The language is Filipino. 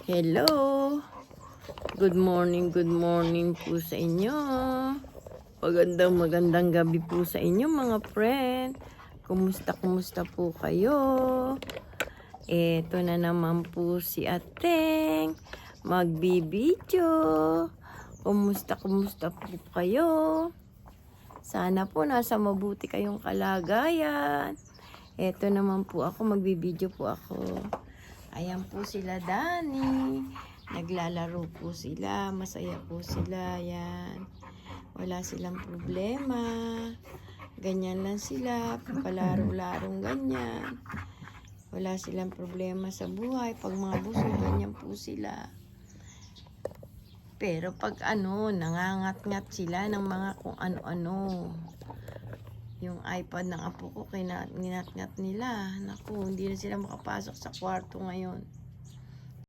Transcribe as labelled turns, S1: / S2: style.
S1: Hello! Good morning po sa inyo. Magandang gabi po sa inyo mga friend. Kumusta po kayo? Eto na naman po si Ateng. Magbibideo. Kumusta po kayo? Sana po nasa mabuti kayong kalagayan. Eto naman po ako, magbibideo po ako. Ayan po sila Dani. Naglalaro po sila. Masaya po sila. Ayan. Wala silang problema. Ganyan lang sila. Palaro-larong ganyan. Wala silang problema sa buhay. Pag mga busog, ganyan po sila. Pero pag nangangat-ngat sila ng mga kung ano-ano. Yung iPad ng apo ko, kinat-ngat nila. Naku, hindi na sila makapasok sa kwarto ngayon.